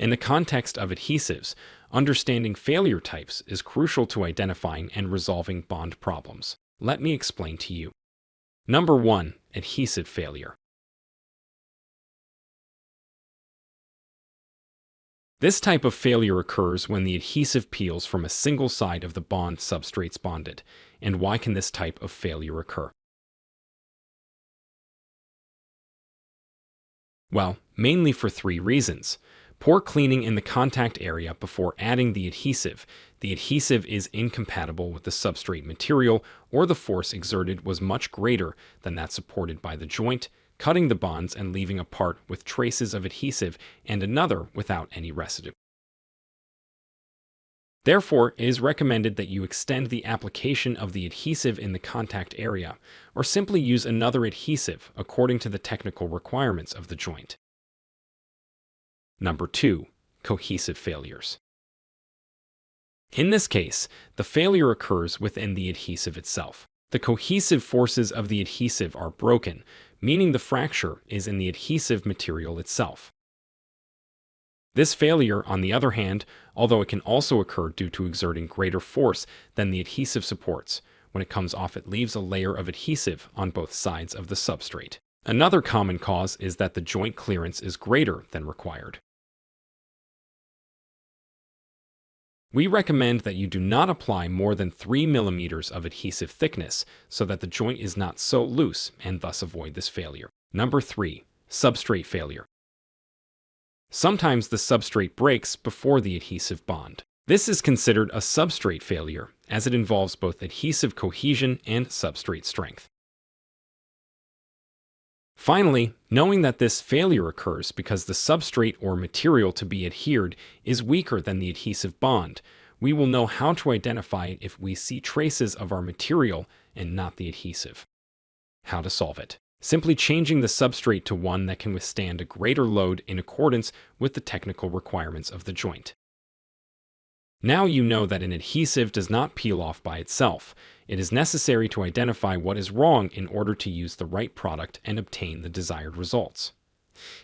In the context of adhesives, understanding failure types is crucial to identifying and resolving bond problems. Let me explain to you. Number 1. Adhesive failure. This type of failure occurs when the adhesive peels from a single side of the bond substrates bonded. And why can this type of failure occur? Well, mainly for three reasons. Poor cleaning in the contact area before adding the adhesive. The adhesive is incompatible with the substrate material, or the force exerted was much greater than that supported by the joint, cutting the bonds and leaving a part with traces of adhesive and another without any residue. Therefore, it is recommended that you extend the application of the adhesive in the contact area, or simply use another adhesive according to the technical requirements of the joint. Number 2. Cohesive failures. In this case, the failure occurs within the adhesive itself. The cohesive forces of the adhesive are broken, meaning the fracture is in the adhesive material itself. This failure, on the other hand, although it can also occur due to exerting greater force than the adhesive supports, when it comes off it leaves a layer of adhesive on both sides of the substrate. Another common cause is that the joint clearance is greater than required. We recommend that you do not apply more than 3 millimeters of adhesive thickness so that the joint is not so loose and thus avoid this failure. Number 3. Substrate failure. Sometimes the substrate breaks before the adhesive bond. This is considered a substrate failure as it involves both adhesive cohesion and substrate strength. Finally, knowing that this failure occurs because the substrate or material to be adhered is weaker than the adhesive bond, we will know how to identify it if we see traces of our material and not the adhesive. How to solve it? Simply changing the substrate to one that can withstand a greater load in accordance with the technical requirements of the joint. Now you know that an adhesive does not peel off by itself. It is necessary to identify what is wrong in order to use the right product and obtain the desired results.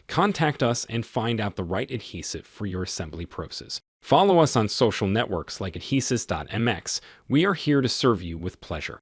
Contact us and find out the right adhesive for your assembly process. Follow us on social networks like adhesives.mx. We are here to serve you with pleasure.